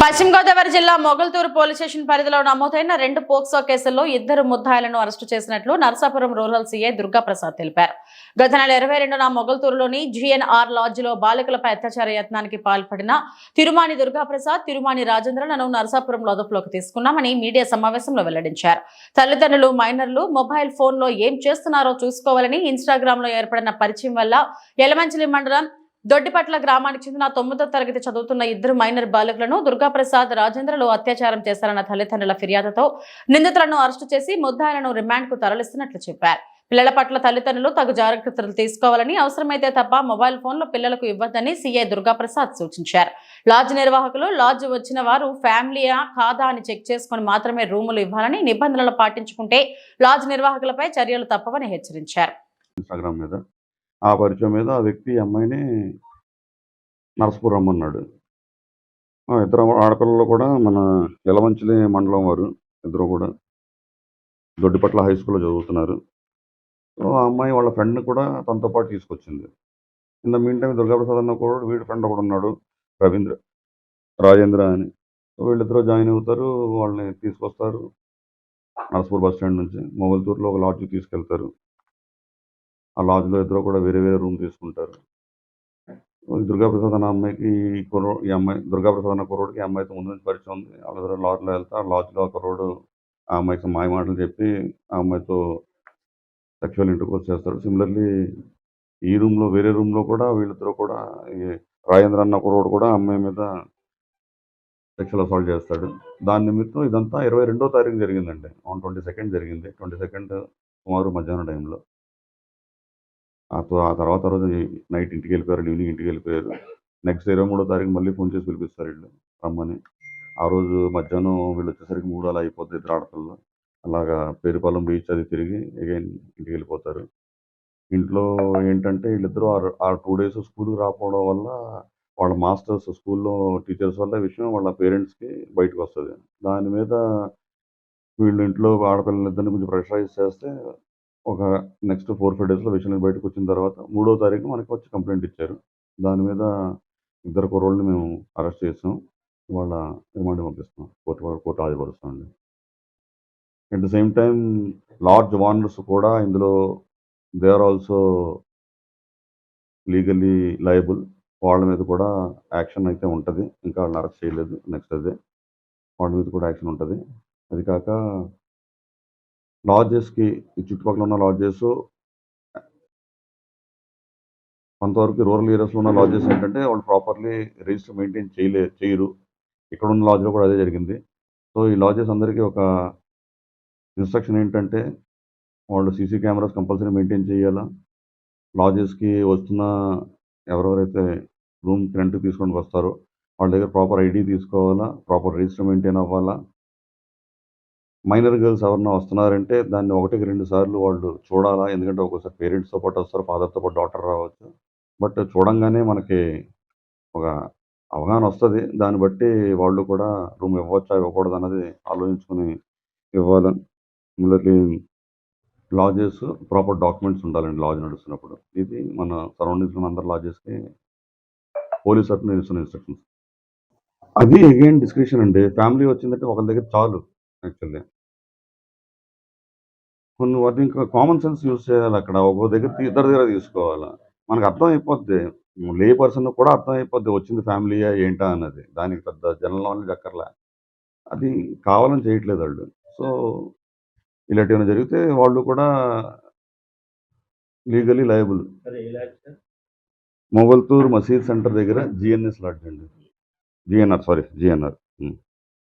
పశ్చిమ గోదావరి జిల్లా Mogalthur police station పరిధిలో నమోదైన 2 పోక్సో కేసుల్లో 2 ముద్దాయిలను అరెస్టు చేసినట్లు నరసాపురం రూరల్ సీఐ దుర్గాప్రసాద్ తెలిపారు. గత నెల 22న మొగల్తూరులోని జీఎన్ఆర్ లాడ్జిలో బాలికలపై అత్యాచార యత్నానికి పాల్పడిన తిరుమాని దుర్గాప్రసాద్, తిరుమాని రాజేంద్రలను నరసాపురంలో అదుపులోకి తీసుకున్నామని మీడియా సమావేశంలో వెల్లడించారు. తల్లిదండ్రులు మైనర్లు మొబైల్ ఫోన్లో ఏం చేస్తున్నారో చూసుకోవాలని ఇన్స్టాగ్రామ్ లో ఏర్పడిన పరిచయం వల్ల యలమంచిలి మండలం దొడ్డిపట్ల గ్రామానికి చెందిన 9వ తరగతి చదువుతున్న 2 మైనర్ బాలికలను దుర్గాప్రసాద్, రాజేంద్రలు అత్యాచారం చేశారన్న తల్లిదండ్రుల ఫిర్యాదుతో నిందితులను అరెస్టు చేసి ముద్దాయిలను రిమాండ్ కు తరలిస్తున్నట్లు చెప్పారు. పిల్లల పట్ల తల్లిదండ్రులు తగు జాగ్రత్తలు తీసుకోవాలని, అవసరమైతే తప్ప మొబైల్ ఫోన్లు పిల్లలకు ఇవ్వద్దని సీఐ దుర్గాప్రసాద్ సూచించారు. లాడ్జ్ నిర్వాహకులు లాడ్జ్ వచ్చిన వారు ఫ్యామిలీయా కాదా అని చెక్ చేసుకుని మాత్రమే రూములు ఇవ్వాలని, నిబంధనలు పాటించుకుంటే లాడ్జ్ నిర్వాహకులపై చర్యలు తప్పవని హెచ్చరించారు. ఆ పరిచయం మీద ఆ వ్యక్తి అమ్మాయిని నరసపూర్ రమ్మన్నాడు. ఇద్దరు ఆడపిల్లలు కూడా మన యలమంచిలి మండలం వారు, ఇద్దరు కూడా దొడ్డిపట్ల హై స్కూల్లో చదువుతున్నారు. సో ఆ అమ్మాయి వాళ్ళ ఫ్రెండ్ని కూడా తనతో పాటు తీసుకొచ్చింది. In the mean time Durgaprasad అన్న కూడా వీడి ఫ్రెండ్ ఒకడు ఉన్నాడు, రాజేంద్ర అని. వీళ్ళిద్దరూ జాయిన్ అవుతారు, వాళ్ళని తీసుకొస్తారు నరసపూర్ బస్ స్టాండ్ నుంచి మొగల్తూరులో ఒక లాడ్జ్కి తీసుకెళ్తారు. ఆ లాడ్జ్లో ఇద్దరు కూడా వేరే వేరే రూమ్ తీసుకుంటారు. దుర్గాప్రసాద్ అన్న అమ్మాయికి ఈ అమ్మాయి దుర్గాప్రసాద్ అన్న కుర్రోడికి ఈ అమ్మాయితో ముందు నుంచి పరిచయం ఉంది. వాళ్ళిద్దరు లాడ్జ్లో వెళ్తారు. లాడ్జ్లో ఆ కుర్రోడు ఆ అమ్మాయికి మాయ మాటలు చెప్పి ఆ అమ్మాయితో సెక్షువల్ ఇంటర్కోర్స్ చేస్తాడు. సిమిలర్లీ ఈ రూమ్లో వేరే రూమ్లో కూడా వీళ్ళిద్దరూ కూడా ఈ రాజేంద్ర అన్న కుర్రోడు కూడా అమ్మాయి మీద సెక్షువల్ అసాల్ట్ చేస్తాడు. దాని నిమిత్తం ఇదంతా 22వ తారీఖు జరిగిందండి. ఆన్ 22nd జరిగింది. 22nd సుమారు మధ్యాహ్నం టైంలో. ఆ తర్వాత రోజు నైట్ ఇంటికి వెళ్ళిపోయారు, ఈవినింగ్ ఇంటికి వెళ్ళిపోయారు. నెక్స్ట్ 23వ తారీఖు మళ్ళీ ఫోన్ చేసి పిలిపిస్తారు వీళ్ళు రమ్మని. ఆ రోజు మధ్యాహ్నం వీళ్ళు వచ్చేసరికి 3 అలా అయిపోతుంది. ఇద్దరు ఆడపిల్లలు అలాగా పేరుపాలెం బీచ్ అది తిరిగి అగైన్ ఇంటికి వెళ్ళిపోతారు. ఇంట్లో ఏంటంటే వీళ్ళిద్దరూ ఆ 2 days స్కూల్కి రాకపోవడం వల్ల వాళ్ళ మాస్టర్స్ స్కూల్లో టీచర్స్ వల్ల విషయం వాళ్ళ పేరెంట్స్కి బయటకు వస్తుంది. దాని మీద వీళ్ళు ఇంట్లో ఆడపిల్లలిద్దరిని కొంచెం ప్రెషరైజ్ చేస్తే ఒక నెక్స్ట్ 4-5 daysలో విషయం బయటకు వచ్చిన తర్వాత 3వ తారీఖు మనకి వచ్చి కంప్లైంట్ ఇచ్చారు. దాని మీద ఇద్దరు కుర్రోళ్ళని మేము అరెస్ట్ చేసాం. వాళ్ళ రిమాండ్ పంపిస్తాం, కోర్టు హాజరుపరుస్తామండి. At the same time lodge owners కూడా ఇందులో they are also legally liable. వాళ్ళ మీద కూడా యాక్షన్ అయితే ఉంటుంది. ఇంకా వాళ్ళని అరెస్ట్ చేయలేదు. నెక్స్ట్ అదే వాళ్ళ మీద కూడా యాక్షన్ ఉంటుంది. అది కాక లాడ్జెస్కి ఈ చుట్టుపక్కల ఉన్న లాడ్జెస్ కొంతవరకు రూరల్ ఏరియాస్లో ఉన్న లాడ్జెస్ ఏంటంటే వాళ్ళు ప్రాపర్లీ రిజిస్టర్ మెయింటైన్ చేయరు. ఇక్కడ ఉన్న లాడ్జ్లో కూడా అదే జరిగింది. సో ఈ లాడ్జెస్ అందరికీ ఒక ఇన్స్ట్రక్షన్ ఏంటంటే వాళ్ళు సీసీ కెమెరాస్ కంపల్సరీ మెయింటైన్ చేయాలా. లాడ్జెస్కి వస్తున్న ఎవరెవరైతే రూమ్ రెంట్కి తీసుకొని వస్తారో వాళ్ళ దగ్గర ప్రాపర్ ఐడి తీసుకోవాలా, ప్రాపర్ రిజిస్టర్ మెయింటైన్ అవ్వాలా. మైనర్ గర్ల్స్ ఎవరన్నా వస్తున్నారంటే దాన్ని 1-2 సార్లు వాళ్ళు చూడాలా. ఎందుకంటే ఒక్కోసారి పేరెంట్స్తో పాటు వస్తారు, ఫాదర్తో పాటు డాటర్ రావచ్చు. బట్ చూడంగానే మనకి ఒక అవగాహన వస్తుంది. దాన్ని బట్టి వాళ్ళు కూడా రూమ్ ఇవ్వచ్చా ఇవ్వకూడదు అన్నది ఆలోచించుకొని ఇవ్వాలి. మిమ్మల్ని లాడ్జెస్ ప్రాపర్ డాక్యుమెంట్స్ ఉండాలండి లాడ్జ్ నడుస్తున్నప్పుడు. ఇది మన సరౌండింగ్స్లో ఉన్న అందరు లాడ్జెస్కి పోలీస్ తరఫున ఇస్తున్న ఇన్స్ట్రక్షన్స్. అది అగైన్ డిస్క్రిప్షన్ అండి. ఫ్యామిలీ వచ్చిందంటే ఒకరి దగ్గర చాలు. యాక్చువల్లీ కొన్ని వాటి ఇంకా కామన్ సెన్స్ యూజ్ చేయాలి. అక్కడ ఒక్కో దగ్గర ఇద్దరి దగ్గర తీసుకోవాలి. మనకు అర్థం అయిపోద్ది, లే పర్సన్ కూడా అర్థం అయిపోద్ది వచ్చింది ఫ్యామిలీయా ఏంటా అన్నది. దానికి పెద్ద జనరల్ నాలెడ్జ్ అక్కర్లే. అది కావాలని చేయట్లేదు వాళ్ళు. సో ఇలాంటివి ఏమైనా జరిగితే వాళ్ళు కూడా లీగలీ లయబుల్. మొగల్తూర్ మసీద్ సెంటర్ దగ్గర జిఎన్ఎస్ లాడ్జ్ అండి. జిఎన్ఆర్.